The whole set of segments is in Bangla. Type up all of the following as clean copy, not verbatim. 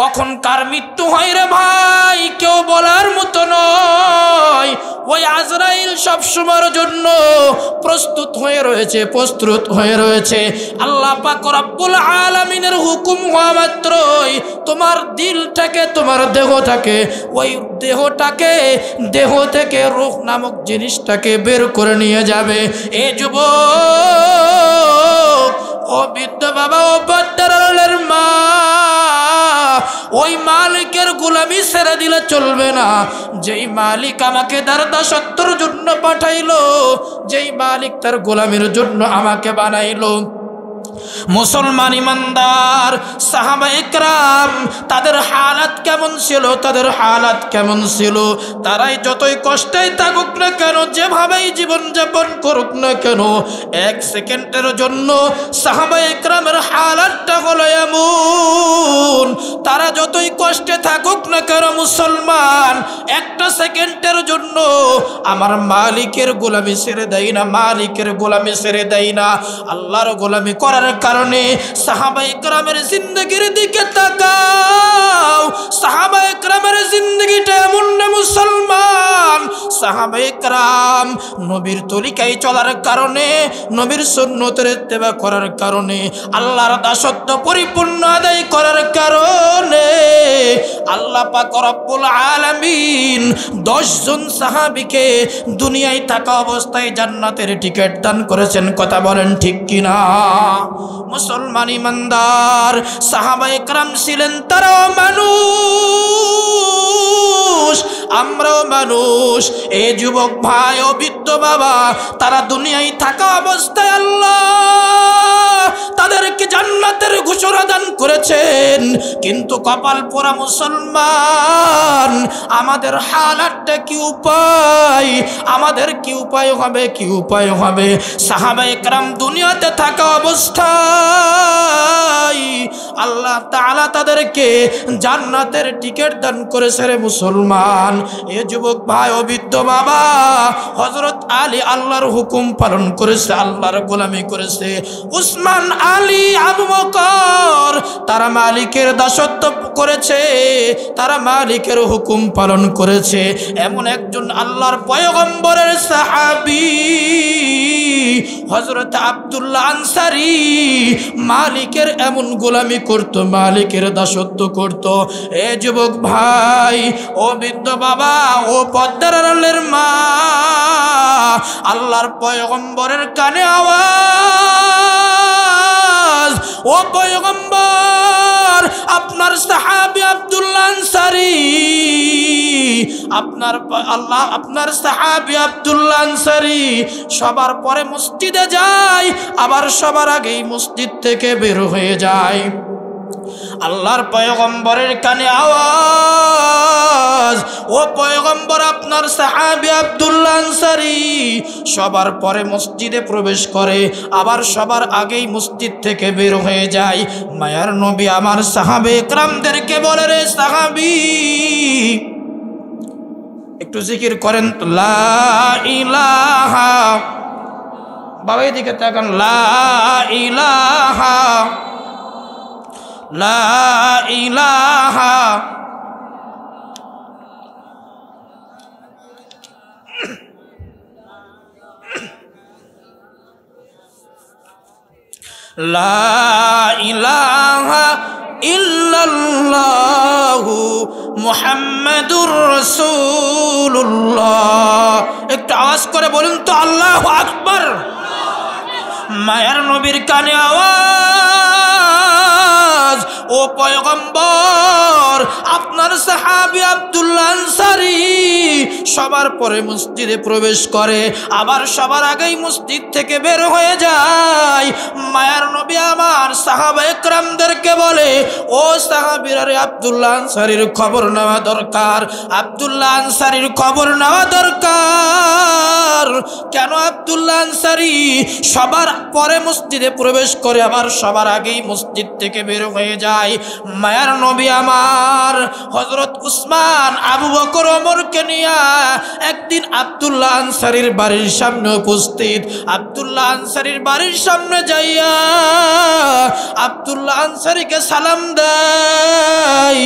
কখন কার মৃত্যু হয় রে ভাই কেউ বলার মতো নয়। ওই আজরাইল সব সময়ের জন্য প্রস্তুত হয়ে রয়েছে। আল্লাহ পাক রব্বুল আলামিনের হুকুম হওয়া মাত্রই তোমার দিলটাকে, তোমার দেহটাকে, ওই দেহ থেকে রূহ নামক জিনিসটাকে বের করে নিয়ে যাবে। এ যুবক, ও বৃদ্ধ বাবা, ও বাচ্চাদের মা, ওই মালিকের গোলামি ছেড়ে দিলে চলবে না। যেই মালিক আমাকে তার দাসত্বের জন্য পাঠাইলো, যেই মালিক তার গোলামির জন্য আমাকে বানাইলো। মুসলমান ইমানদার সাহাবায়ে কেরাম তাদের হালাত কেমন ছিল? তারাই যতই কষ্টেই থাকুক না কেন, যেভাবেই জীবন যাপন করুক না কেন, এক সেকেন্ডের জন্য সাহাবায়ে কেরামের হালাতটা হলো এমন, তারা যতই কষ্টে থাকুক না কেন মুসলমান, একটা সেকেন্ডের জন্য আমার মালিকের গোলামি ছেড়ে দেয় না। আল্লাহর গোলামি করার কারণে সাহাবায়ে কেরামের জিন্দেগির দিকে তাকাও। সাহাবায়ে কেরামের জিন্দেগিটা এমন না মুসলমান, সাহাবায়ে কেরাম নবীর তরিকায় চলার কারণে, নবীর সুন্নতের ইত্তেবা করার কারণে, আল্লাহর দাসত্ব পরিপূর্ণ আদায় করার কারণে আল্লাহ পাক রব্বুল আলামিন 10 জন সাহাবীকে দুনিয়ায় থাকা অবস্থায় জান্নাতের টিকিট দান করেছেন। কথা বলেন ঠিক কিনা? মুসলমান ইমানদার সাহাবায়ে কেরাম ছিলেন, তারাও মানুষ, আমরাও মানুষ। এ যুবক ভাই ও বৃদ্ধ বাবা, তারা দুনিয়ায় থাকা অবস্থায় আল্লাহ তাদেরকে জান্নাতের ঘোষণা দান করেছেন। কিন্তু কপাল পোড়া মুসলমান, আমাদের হালাতটা কি উপায়? আমাদের কি উপায় হবে? সাহাবায়ে কেরাম দুনিয়াতে থাকা অবস্থায় আল্লাহ তাআলা তাদেরকে জান্নাতের টিকিট দান করেছে রে মুসলমান। এ যুবক ভাই ও বৃদ্ধ বাবা, হযরত আলী আল্লাহর হুকুম পালন করেছে, আল্লাহর গোলামি করেছে। উসমান, আলী, আবু বকর তারা মালিকের দাসত্ব করেছে, তারা মালিকের হুকুম পালন করেছে। এমন একজন আল্লাহর পয়গম্বরের সাহাবী হযরত আব্দুল্লাহ আনসারী মালিকের এমন গোলামি করত, মালিকের দাসত্ব করত। এ যুবক ভাই ও বৃদ্ধ বাবা, ও পর্দার আড়ালের মা, আল্লাহর পয়গম্বরের কানে আওয়াজ, ও পয়গম্বর, আপনার সাহাবী আব্দুল্লাহ আনসারী, আপনার সাহাবী আব্দুল্লাহ আনসারী সবার পরে মসজিদে যায়, আবার সবার আগেই মসজিদ থেকে বের হয়ে যায়। আল্লাহর পয়গম্বরের কানে আওয়াজ, ও পয়গম্বর, আপনার সাহাবী আব্দুল্লাহ আনসারী সবার পরে মসজিদে প্রবেশ করে, আবার সবার আগেই মসজিদ থেকে বের হয়ে যায়। মায়ার নবী আমার সাহাবায়ে কেরামদেরকে বলে, রে সাহাবী, একটু জিকির করেন তো, লা ইলাহা, বাবা এদিকে তাকান, লা ইলাহা, লা ইলাহা, লা ইলাহা ইল্লাল্লাহু মুহাম্মাদুর রাসূলুল্লাহ। একটু আওয়াজ করে বলুন তো, আল্লাহু আকবার। মায়ার নবীর কানে আওয়াজ, ও পয়গম্বর, আপনার সাহাবী আব্দুল্লাহ আনসারী সবার পরে মসজিদে প্রবেশ করে, আবার সবার আগেই মসজিদ থেকে বের হয়ে যায়। মায়ার নবী আমার সাহাবায়ে কেরামদেরকে বলে, ও সাহাবীরা রে, আব্দুল্লাহ আনসারীর খবর নেওয়া দরকার, আব্দুল্লাহ আনসারীর খবর নেওয়া দরকার। কেন আব্দুল্লাহ আনসারী সবার পরে মসজিদে প্রবেশ করে, আবার সবার আগেই মসজিদ থেকে বের হয়ে যায়? মায়ার নবী আমার হযরত উসমান, আবু বকর, ওমরকে নিয়ে একদিন আব্দুল্লাহ আনসারীর বাড়ির সামনে উপস্থিত। আব্দুল্লাহ আনসারীর বাড়ির সামনে যাইয়া আব্দুল্লাহ আনসারীকে সালাম দেয়।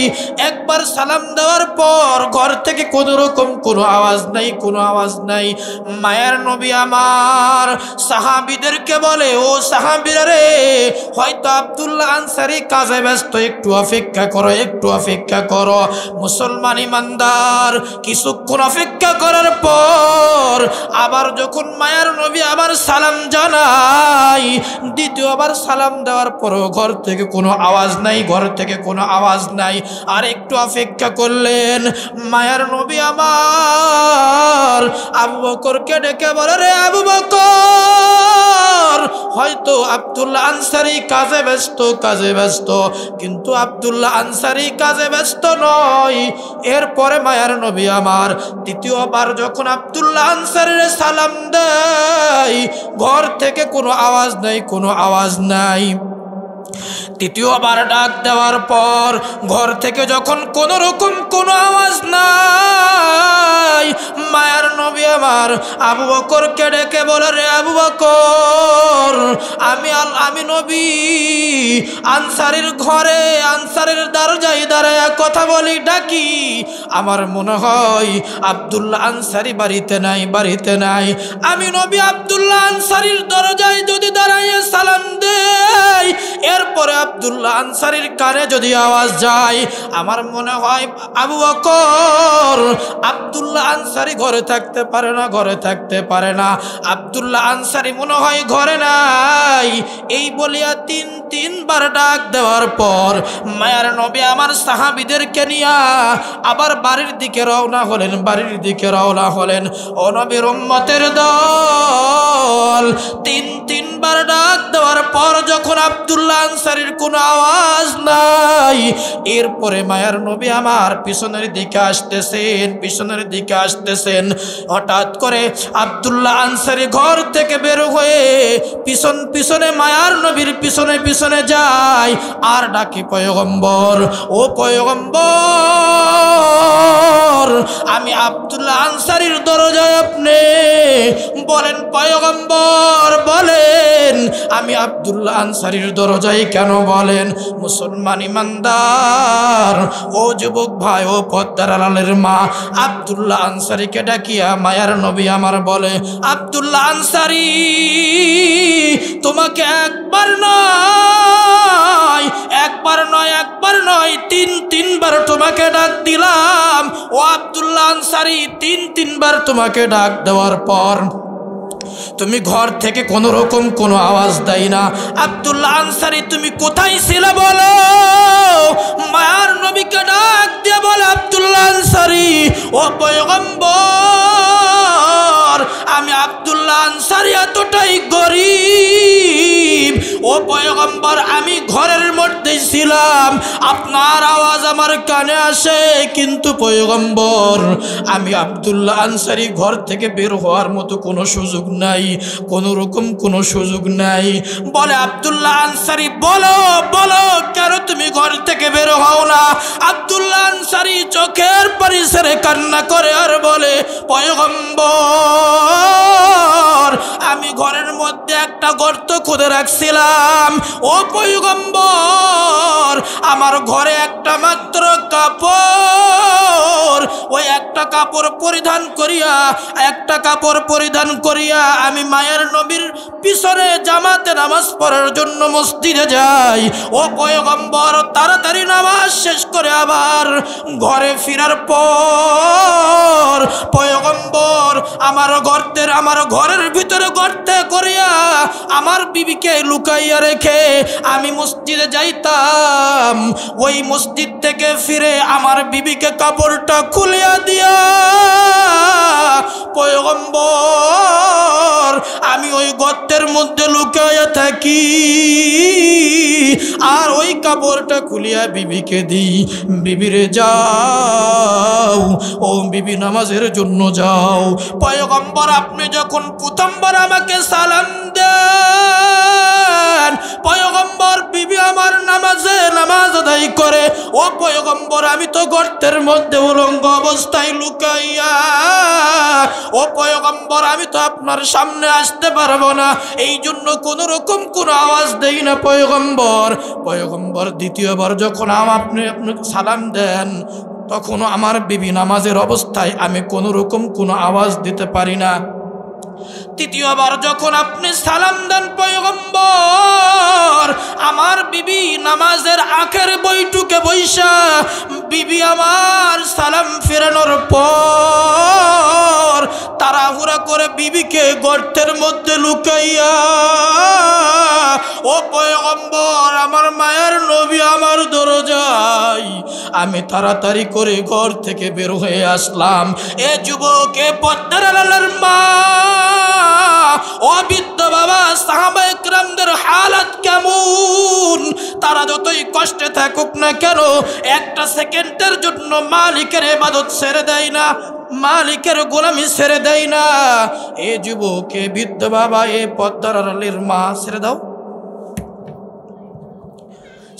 একবার সালাম দেওয়ার পর ঘর থেকে কোনো রকম কোনো আওয়াজ নাই, কোনো আওয়াজ নাই। মায়ের নবী আমার সাহাবীদেরকে বলে, ও সাহাবীরা রে, হয়তো আব্দুল্লাহ আনসারী কাজে ব্যস্ত, একটু অপেক্ষা করো, একটু অপেক্ষা করো। মুসলমান ইমানদার কিছুক্ষণ অপেক্ষা করার পর আবার যখন মায়ের নবী আবার সালাম জানাই, দ্বিতীয়বার সালাম দেওয়ার পরও ঘর থেকে কোনো আওয়াজ নাই, ঘর থেকে কোনো আওয়াজ নাই। আর একটু অপেক্ষা করলেন। মায়ের নবী আমার আবু বকরকে ডেকে বলে, রে আবু বকর, হয়তো আব্দুল্লাহ আনসারী কাজে ব্যস্ত, কাজে ব্যস্ত, কিন্তু আব্দুল্লাহ আনসারী কাজে ব্যস্ত নয়। এরপরে মায়ের নবী আমার তৃতীয়বার যখন আব্দুল্লাহ আনসারীর সালাম দেয়, ঘর থেকে কোনো আওয়াজ নাই, কোনো আওয়াজ নাই। তৃতীয়বার ডাক দেওয়ার পর ঘর থেকে যখন কোনো রকম কোনো আওয়াজ নাই, মায়ের নবী আমার আবু বকরকে ডেকে বলে, রে আবু বকর, আমি নবী আনসারীর ঘরে, আনসারীর দরজায় দাঁড়ায় কথা বলি, ডাকি, আমার মনে হয় আব্দুল্লাহ আনসারী বাড়িতে নাই, বাড়িতে নাই। আমি নবী আব্দুল্লাহ আনসারীর দরজায় যদি দাঁড়াইয়ে সালাম দেই, এরপরে আব্দুল্লাহ আনসারীর কানে যদি আওয়াজ যায়, আমার মনে হয় আবু বকর আব্দুল্লাহ আনসারী ঘরে থাকতে পারে না, ঘরে থাকতে পারে না, আব্দুল্লাহ আনসারী মনে হয় ঘরে নাই। এই বলিয়া তিনবার ডাক দেওয়ার পর মায়ের নবী আমার সাহাবীদেরকে নিয়া আবার বাড়ির দিকে রওনা হলেন, বাড়ির দিকে রওনা হলেন। ও নবীর উম্মতের দল, তিনবার ডাক দেওয়ার পর যখন আব্দুল্লাহ আনসারীর কোনো আওয়াজ নাই, এরপরে মায়ের নবী আমার পিছনের দিকে আসতেছেন, পিছনের দিকে আসতেছেন। হঠাৎ করে আব্দুল্লাহ আনসারী ঘর থেকে বের হয়ে পিছনে মায়ার নবীর পিছনে পিছনে যায় আর ডাকে, পয়গম্বর, ও পয়গম্বর, আমি আব্দুল্লাহ আনসারীর দরজায়, আপনি বলেন পয়গম্বর, বলেন আমি আব্দুল্লাহ আনসারীর দরজায় কেন বলেন? মুসলমান ইমানদার, ও যুবক ভাই, ও পদ্মার আড়ালের মা, আব্দুল্লাহ আনসারীকে ডাকিয়া মায়ার নবী আমার বলে, আব্দুল্লাহ আনসারী, তোমাকে একবার নয়, একবার নয়, একবার নয়, তিনবার তোমাকে ডাক দিলাম। ও আব্দুল্লাহ আনসারী, তিনবার তোমাকে ডাক দেওয়ার পর তুমি ঘর থেকে কোনো রকম কোনো আওয়াজ দেয় না। আব্দুল্লাহ আনসারী, তুমি কোথায় ছিলে বলো? মায়ার নবীকে ডাক দিয়ে বলে, আব্দুল্লাহ আনসারী, ও পয়গম্বর, আমি আব্দুল্লাহ আনসারী এতটাই গরিব, ও পয়গম্বর, আমি ঘরের মধ্যেই ছিলাম, আপনার আওয়াজ আমার কানে আসে, কিন্তু পয়গম্বর, আমি আব্দুল্লাহ আনসারী ঘর থেকে বের হওয়ার মতো কোনো সুযোগ নাই, কোনো রকম কোনো সুযোগ নাই। বলে, আব্দুল্লাহ আনসারী, বলো বলো, কেন তুমি ঘর থেকে বের হও না? আব্দুল্লাহ আনসারী চোখের পানি ছেড়ে কান্না করে আর বলে, পয়গম্বর, আমি ঘরের মধ্যে একটা গর্ত খুঁড়ে রাখছিলাম, ও পয়গম্বর, আমার ঘরে একটা মাত্র কাপড়, ওই একটা কাপড় পরিধান করিয়া, একটা কাপড় পরিধান করিয়া আমি মায়ের নবীর পিছনে জামাতে নামাজ পড়ার জন্য মসজিদে যাই। ও পয়গম্বর, তাড়াতাড়ি নামাজ শেষ করে আবার ঘরে ফেরার পর পয়গম্বর আমার ঘরের ভিতরে গর্তে করিয়া আমার বিবিকে লুকাইয়া রেখে আমি মসজিদে যাইতাম। ওই মসজিদ থেকে ফিরে আমার বিবিকে কাপড়টা খুলিয়া দিয়া পয়গম্বর আমি ওই গর্তের মধ্যে লুকাইয়া থাকি আর ওই কাপড়টা খুলিয়া বিবিকে দিই, বিবিরে যাও, ও বিবি নামাজের জন্য যাও। পয়গম্বর, আপনি যখন প্রথমবার আমাকে সালাম দেন, পয়গম্বর, বিবি আমার নামাজ আদায় করে। ও পয়গম্বর, আমি তো গর্তের মধ্যে উলঙ্গ অবস্থায় লুক লুকাইয়া। ও পয়গম্বর, আমি তো আপনার সামনে আসতে পারবো না, এই জন্য কোন রকম কোন আওয়াজ দেই না পয়গম্বর। পয়গম্বর দ্বিতীয়বার যখন আপনি সালাম দেন, তখনও আমার বিবি নামাজের অবস্থায় আমি কোন রকম কোন আওয়াজ দিতে পারি না। তৃতীয়বার যখন আপনি সালাম দেন পয়গম্বর, আমার বিবি নামাজের আখের বৈঠকে বৈশা, বিবি আমার সালাম ফেরানোর পর তাড়াহুড়া করে বিবিকে গর্তের মধ্যে লুকাইয়া, ও পয়গম্বর, আমার মায়ের নবী আমার দরজায়, আমি তাড়াতাড়ি করে ঘর থেকে বের হয়ে আসলাম। এ যুবকে পদ্মার আলালের মা, ও বৃদ্ধ বাবা, সাহাবায়ে কেরামদের হালাত কেমন? তারা যতই কষ্টে থাকুক না কেন, একটা সেকেন্ডের জন্য মালিকের ইবাদত ছেড়ে দেয় না, মালিকের গোলামি ছেড়ে দেয় না। এ যুবকে বৃদ্ধ বাবা, এ পদ্মার আলালের মা, ছেড়ে দাও।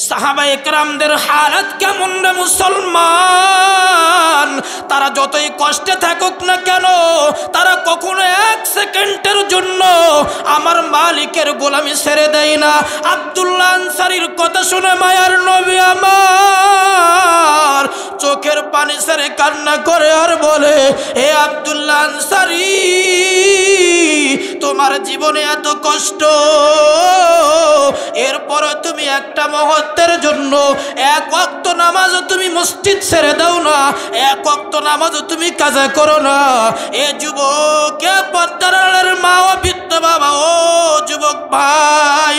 সাহাবায়ে কেরামদের হালাত কেমন রে মুসলমান? তারা যতই কষ্টে থাকুক না কেন, তারা কখনো এক সেকেন্ডের জন্য আমার মালিকের গোলামি ছেড়ে দেয় না। আব্দুল্লাহ আনসারীর কথা শুনে মায়ার নবী আমার চোখের পানি ছেড়ে কান্না করে আর বলে, হে আব্দুল্লাহ আনসারী, তোমার জীবনে এত কষ্ট, এরপরে তুমি একটা মুহূর্তের জন্য এক ওয়াক্ত নামাজও তুমি মসজিদ ছেড়ে দাও না, এক ওয়াক্ত নামাজও তুমি কাজা করো না। এ যুবক, এ পদ্মার মা, ও বৃদ্ধ বাবা, ও যুবক ভাই,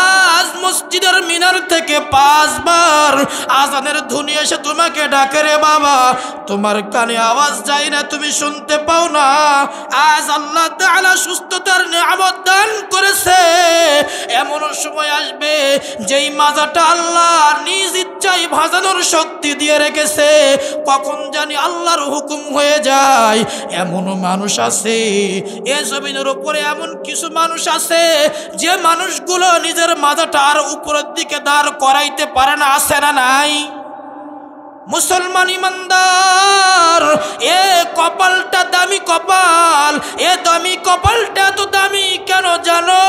আজ মসজিদের মিনার থেকে 5 বার আজানের ধ্বনি এসে তোমাকে ডাকে রে বাবা, তোমার কানে আওয়াজ যায় না, তুমি শুনতে পাও না। আজ আল্লাহ তাআলা সুস্থতার নিয়ামত দান করেছে, এমন সময় আসবে যেই মাজাটা আল্লাহ নিজ ইচ্ছায় ভাজানোর শক্তি দিয়ে রেখেছে, কখন জানি আল্লাহর হুকুম হয়ে যায়। এমনও মানুষ আছে, এ জমিনের উপরে এমন কিছু মানুষ আছে যে মানুষগুলো নিজের মাজাটা আর উপরের দিকে দাঁড় করাইতে পারে না, আছে না নাই? মুসলমান ইমানদার, এ কপালটা দামি কপাল, এ দামি কপালটা তো দামি কেন জানো?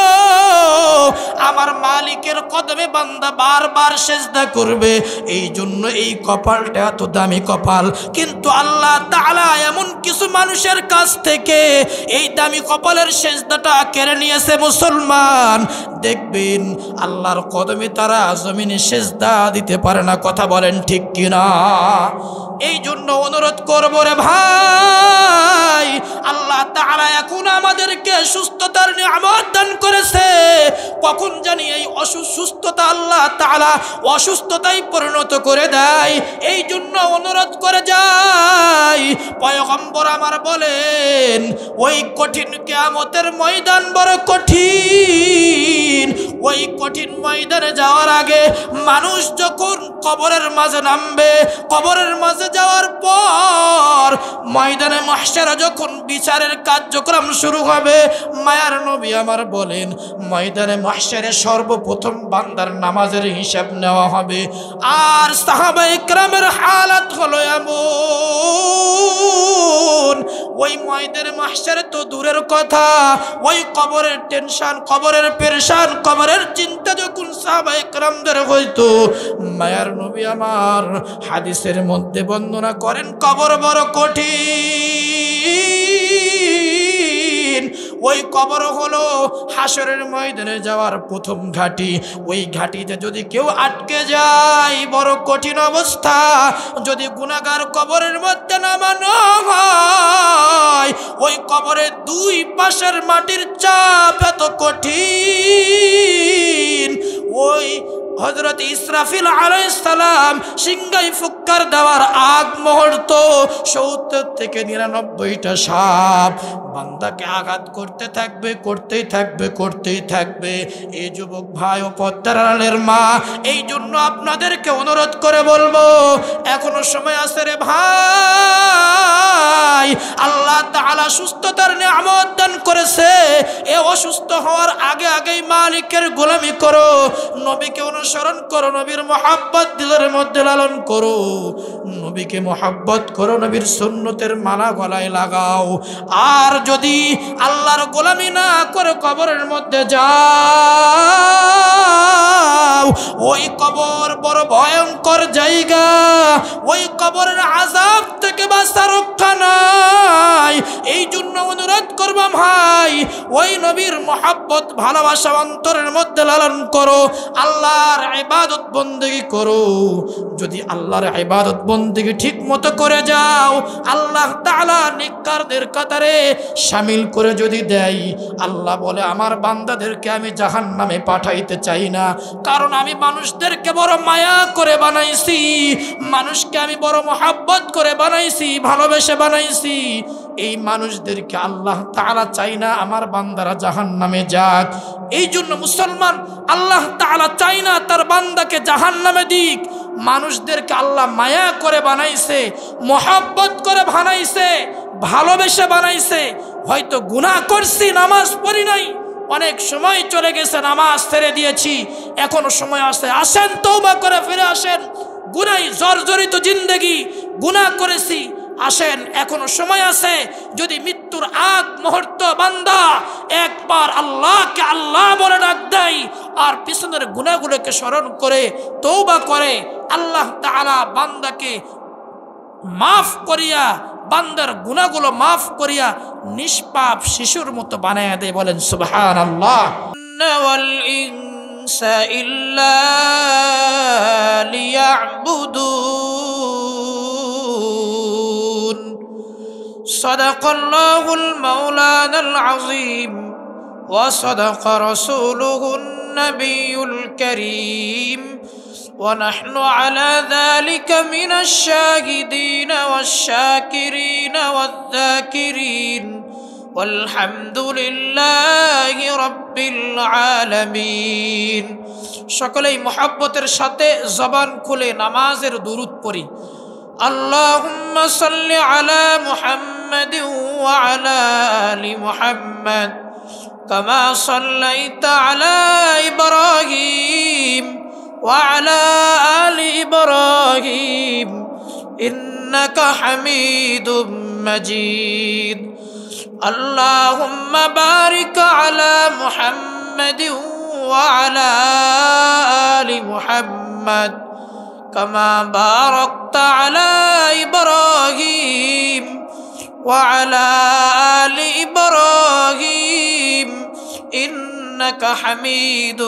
আমার মালিকের কদমে বান্দা বারবার সেজদা করবে, এই জন্য এই কপালটা এত দামি কপাল। কিন্তু আল্লাহ তাআলা এমন কিছু মানুষের কাছ থেকে এই দামি কপালের সেজদাটা কেড়ে নিয়েছে। মুসলমান, দেখবেন আল্লাহর কদমে তারা জমিনে সেজদা দিতে পারে না। কথা বলেন ঠিক কিনা? এই জন্য অনুরোধ করব রে ভাই, আল্লাহ তাআলা এখন আমাদেরকে সুস্থতার নিয়ামত দান করেছে, কখন জানি এই অসুস্থতা আল্লাহ তাআলা অসুস্থতায় পরিণত করে দেয়। এই জন্য অনুরোধ করে যাই, পয়গম্বর আমার বলেন, ওই কঠিন কিয়ামতের ময়দান বড় কঠিন। ওই কঠিন ময়দানে যাওয়ার আগে মানুষ যখন কবরের মাঝে নামবে, কবরের মাঝে যাওয়ার পর ময়দানে মাহশারে যখন বিচারের কার্যক্রম শুরু হবে, মায়ার নবী আমার বলেন, ময়দানে মাহশারে সর্বপ্রথম বান্দার নামাজের হিসাব নেওয়া হবে। আর সাহাবায়ে কেরামের হালাত হলো এমন, ওই ময়দানে মাহশারে তো দূরের কথা, ওই কবরের টেনশন, কবরের পেরেশান, কবরের চিন্তা যখন সাহাবায়ে কেরামদের হইতো, মায়ার নবী আমার হাদিসের মধ্যে বর্ণনা করেন, কবর বড় কঠিন। ওই কবর হলো হাসরের ময়দানে যাওয়ার প্রথম ঘাটি। ওই ঘাটিতে যদি কেউ আটকে যায়, বড় কঠিন অবস্থা। যদি গুনাহগার কবরের মধ্যে নামানো হয়, ওই কবরের 2 পাশের মাটির চাপ এত কঠিন, ওই হযরত ইসরাফিল আলাইহিস সালাম সিংহায় ফুৎকার দেওয়ার আগ মুহূর্ত 70 থেকে 99টা সাপ বান্দাকে আঘাত করতে থাকবে, করতেই থাকবে, করতেই থাকবে। এই যুবক ভাই ও পদ্মার আড়ালের মা, এই জন্য আপনাদেরকে অনুরোধ করে বলবো, এখনো সময় আছে রে ভাই। আল্লাহ তাআলা সুস্থতার নিয়ামত দান করেছে, এ অসুস্থ হওয়ার আগে আগেই মালিকের গোলামি করো, নবীকে অনুসরণ অনুসরণ করো, নবীর মুহাব্বত দিলের মধ্যে লালন করো, নবীকে মুহাব্বত করো, নবীর সুন্নতের মালা গলায় লাগাও। আর যদি আল্লাহর গোলামি না করে কবরের মধ্যে যাও, ওই কবর বড় ভয়ঙ্কর জায়গা, ওই কবরের আযাব থেকে বাঁচা রক্ষা নাই। এই জন্য অনুরোধ করব ভাই, ওই নবীর মুহাব্বত ভালোবাসা অন্তরের মধ্যে লালন করো, আল্লাহর ইবাদত বন্দেগী করো। যদি আল্লাহর ইবাদত বন্দেগী ঠিক মতো করে যাও, আল্লাহ তাআলা নেককারদের কাতারে শামিল করে যদি দেয়, আল্লাহ বলে আমার বান্দাদেরকে আমি জাহান্নামে পাঠাইতে চাই না, কারণ আমি মানুষদেরকে বড় মায়া করে বানাইছি, মানুষকে আমি বড় মুহাব্বত করে বানাইছি, ভালোবেসে বানাইছি। এই মানুষদেরকে আল্লাহ তাআলা চাই না আমার বান্দারা জাহান্নামে যাক। এই জন্য মুসলমান আল্লাহ তাআলা চাই না তার বান্দাকে জাহান্নামে দিক। মানুষদেরকে আল্লাহ মায়া করে বানাইছে, মুহাব্বত করে বানাইছে, ভালোবেসে বানাইছে। হয়তো গুনাহ করছি, নামাজ পড়ি নাই, অনেক সময় চলে গেছে, নামাজ ছেড়ে দিয়েছি, এখনো সময় আছে, আসেন তওবা করে ফিরে আসেন। গুনাহ জর্জরিত জিন্দেগি, গুনাহ করেছি, আসেন এখনো সময় আছে। যদি মৃত্যুর আগ মুহূর্ত বান্দা একবার আল্লাহকে আল্লাহ বলে ডাক দেয় আর পিছনের গুনাহগুলোকে স্মরণ করে তওবা করে, আল্লাহ তাআলা বান্দাকে মাফ করিয়া, বান্দার গুনাহগুলো মাফ করিয়া নিষ্পাপ শিশুর মতো বানায়া দেয়। বলেন সুবহানাল্লাহ। ওয়াল ইনসা ইল্লা লিয়াবুদুন। সাদাকাল্লাহুল মাওলানাল আযীম ওয়া সাদাকা রাসূলুহুন নাবিয়ুল কারীম। ونحن على ذلك من الشاهدين والشاكرين والذاكرين والحمد لله رب العالمين। সকলেই মুহাব্বতের সাথে জবান খুলে নামাজের দুরূদ পড়ি। আল্লাহুম্মা সাল্লি আলা মুহাম্মাদিন ওয়া আলা আলি মুহাম্মাদ কামা সাল্লাইতা আলা ইব্রাহিম وعلى آل إبراهيم إنك حميد مجيد. اللهم بارك على محمد وعلى آل محمد كما باركت على إبراهيم وعلى آل إبراهيم إنك حميد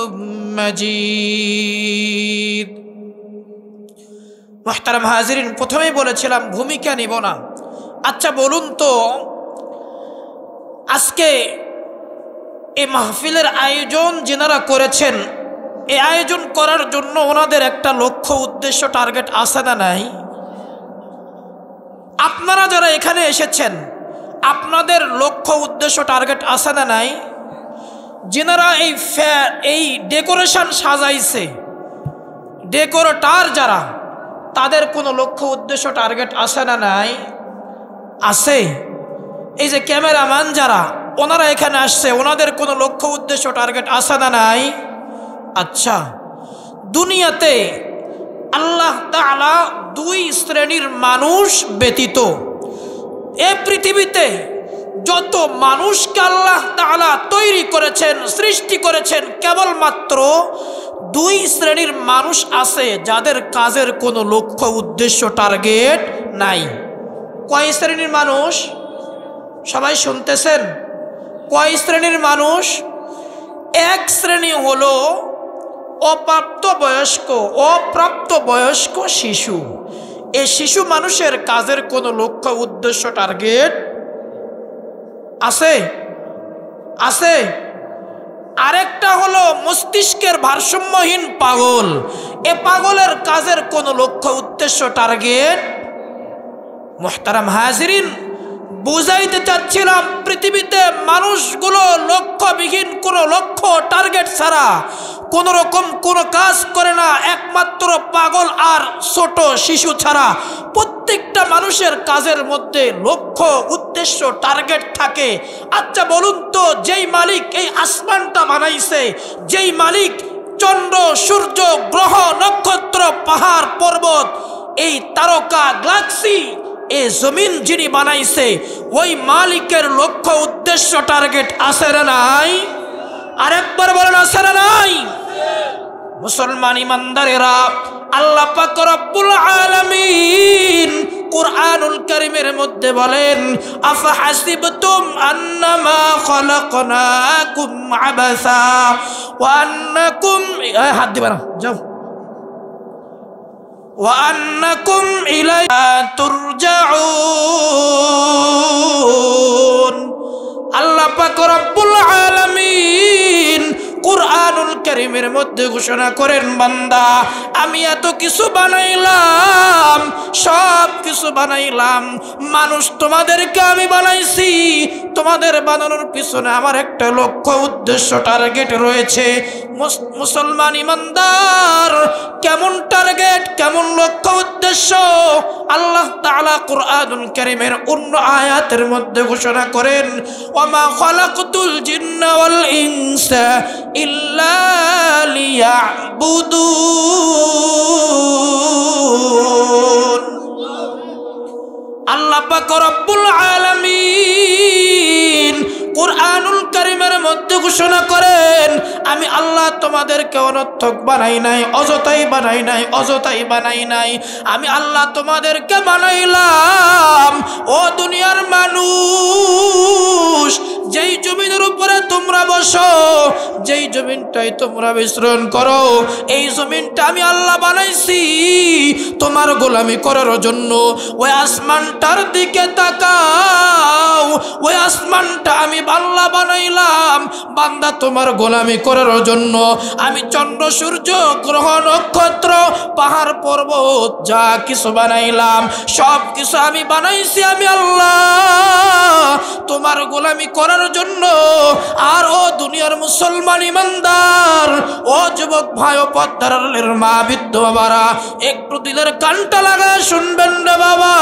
مجيد. মুহতারাম হাজিরিন, প্রথমেই বলেছিলাম ভূমিকা নিব না। আচ্ছা বলুন তো, আজকে এই মাহফিলের আয়োজন যেনারা করেছেন, এই আয়োজন করার জন্য ওনাদের একটা লক্ষ্য, উদ্দেশ্য, টার্গেট আছে না নাই? আপনারা যারা এখানে এসেছেন, আপনাদের লক্ষ্য, উদ্দেশ্য, টার্গেট আছে না নাই? যেনারা এই ডেকোরেশন সাজাইছে, ডেকোরেটর যারা, তাদের কোনো লক্ষ্য, উদ্দেশ্য, টার্গেট আছে না নাই? আছে। এই যে ক্যামেরাম্যান যারা, ওনারা এখানে আসছে, ওনাদের কোনো লক্ষ্য, উদ্দেশ্য, টার্গেট আছে না নাই? আচ্ছা, দুনিয়াতে আল্লাহ তাআলা দুই শ্রেণীর মানুষ ব্যতীত এ পৃথিবীতে যত মানুষকে আল্লাহ তাআলা তৈরি করেছেন, সৃষ্টি করেছেন, কেবলমাত্র দুই শ্রেণীর মানুষ আছে যাদের কাজের কোনো লক্ষ্য, উদ্দেশ্য, টার্গেট নাই। কয় শ্রেণীর মানুষ? সবাই শুনতেছেন? কয় শ্রেণীর মানুষ? এক শ্রেণী হলো অপ্রাপ্তবয়স্ক শিশু। এই শিশু মানুষের কাজের কোনো লক্ষ্য, উদ্দেশ্য, টার্গেট আছে? আছে। আরেকটা হলো মস্তিষ্কের ভারসাম্যহীন পাগল। এ পাগলের কাজের কোনো লক্ষ্য, উদ্দেশ্য, টার্গেট। মুহতারাম হাজিরিন, বুঝাইতে চাচ্ছিলাম পৃথিবীতে মানুষগুলো লক্ষ্যবিহীন, কোনো লক্ষ্য, টার্গেট ছাড়া কোন রকম কোনো কাজ করে না, একমাত্র পাগল আর ছোট শিশু ছাড়া। প্রত্যেকটা মানুষের কাজের মধ্যে লক্ষ্য, উদ্দেশ্য, টার্গেট থাকে। আচ্ছা বলুন তো, যেই মালিক এই আসমানটা বানাইছে, যেই মালিক চন্দ্র সূর্য গ্রহ নক্ষত্র পাহাড় পর্বত এই তারকা গ্যালাক্সি এই জমিন যিনি বানাইছে ওই মালিকের লক্ষ্য উদ্দেশ্য টার্গেট আছে না নাই? আরেকবার বলেন আছে না নাই? মুসলমান ইমানদারেরা, আল্লাহ পাক রব্বুল আলামিন কুরআনুল কারীমের মধ্যে বলেন, আফাহাসিবতুম আন্নামা খলাকনাকুম আবাসা ওয়া আন্নাকুম, হাত দিবা না, যাও, ওয়া আন্নাকুম ইলাইনা তুরজাউন। আল্লাহ পাক রব্বুল আলামিন কুরআনুল কারীমের মধ্যে ঘোষণা করেন, বান্দা আমি এত কিছু বানাইলাম, সব কিছু বানাইলাম, মানুষ তোমাদেরকে আমি বানাইছি, তোমাদের বানানোর পিছনে আমার একটা লক্ষ্য উদ্দেশ্য টার্গেট রয়েছে। মুসলমান ইমানদার, কেমন টার্গেট, কেমন লক্ষ্য উদ্দেশ্য? আল্লাহ তাআলা কুরআনুল কারীমের অন্য আয়াতের মধ্যে ঘোষণা করেন, ওয়ামা খালাকতুল জিন্না ওয়াল ইনসা ইল্লা লিয়াবুদুন। আল্লাহ পাক রব্বুল আলামিন কুরআনুল কারীমের মধ্যে ঘোষণা করেন, আমি আল্লাহ তোমাদেরকে অনর্থক বানাই নাই, অযথাই বানাই নাই, অযথাই বানাই নাই। আমি আল্লাহ তোমাদেরকে বানাইলাম ও দুনিয়ার মানুষ, যেই জমিনের উপরে তোমরা বসো, যেই জমিনটাই তোমরা বিচরণ করো, এই জমিনটা আমি আল্লাহ বানাইছি তোমার গোলামি করার জন্য। ওই আসমানটার দিকে তাকাও, ওই আসমানটা আমি আল্লাহ বানাইলাম বান্দা তোমার গোলামি করার জন্য। আমি চন্দ্র সূর্য গ্রহ নক্ষত্র পাহাড় পর্বত যা কিছু বানাইলাম সব কিছু আমি বানাইছি আমি আল্লাহ তোমার গোলামি করার জন্য। আর ও দুনিয়ার মুসলমান ইমানদার, ও যুবক ভাই ও পর্দার মা বৃদ্ধ বাবারা, একটু দিলের কানটা লাগায় শুনবেন রে বাবা।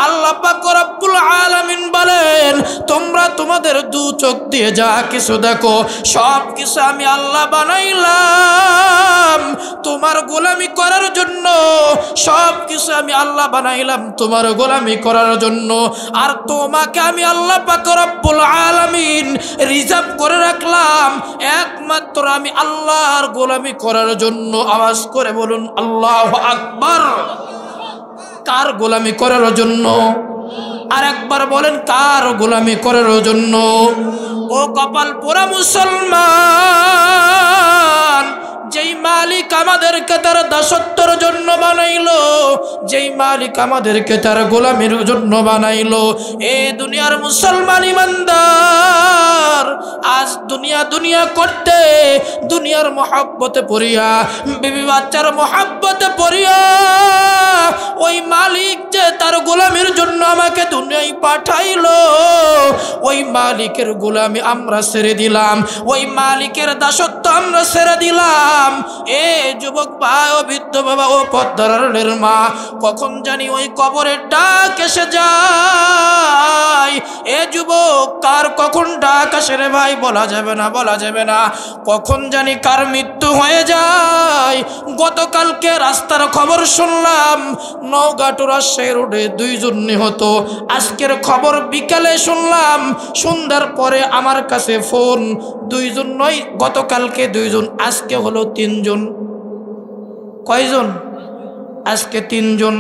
আল্লাহ পাক রব্বুল আলামিন বলেন, তোমরা তোমাদের দু চোখ দিয়ে যা কিছু দেখো সব কিছু আমি আল্লাহ বানাইলাম তোমার গোলামি করার জন্য। সব কিছু আমি আল্লাহ বানাইলাম তোমার গোলামি করার জন্য। আর তোমাকে আমি আল্লাহ পাক রব্বুল আলামিন রিজার্ভ করে রাখলাম একমাত্র আমি আল্লাহর গোলামি করার জন্য। আওয়াজ করে বলুন আল্লাহু আকবার। কার গোলামি করার জন্য? আর একবার বলেন, কার গোলামি করার জন্য? ও কপাল পোড়া মুসলমান, যেই মালিক আমাদেরকে তার দাসত্বের জন্য বানাইলো, যেই মালিক আমাদেরকে তার গোলামির জন্য বানাইলো, এ দুনিয়ার মুসলমান ইমানদার, আজ দুনিয়া দুনিয়া করতে দুনিয়ার মহব্বতে পড়িয়া, বিবি বাচ্চার মহব্বতে পড়িয়া, ওই মালিক যে তার গোলামির জন্য আমাকে দুনিয়ায় পাঠাইলো, ওই মালিকের গোলামি আমরা ছেড়ে দিলাম, ওই মালিকের দাসত্ব আমরা ছেড়ে দিলাম। এ যুবক ভাই ও বৃদ্ধ বাবা ও পর্দারের মা, কখন জানি ওই কবরের ডাক এসে যায়। এ যুবক, কার কখন ডাক আসে রে ভাই বলা যাবে না, বলা যাবে না। কখন জানি কার মৃত্যু হয়ে যায়। গতকালকে রাস্তার খবর শুনলাম নওগাঁ টু রাজশাহী রোডে 2 জন নিহত। আজকের খবর বিকালে শুনলাম, সন্ধ্যার পরে আমার কাছে ফোন, 2 জন নয়, গতকালকে 2 জন, আজকে হলো 3 জন। কয়জন? আজকে 3 জন।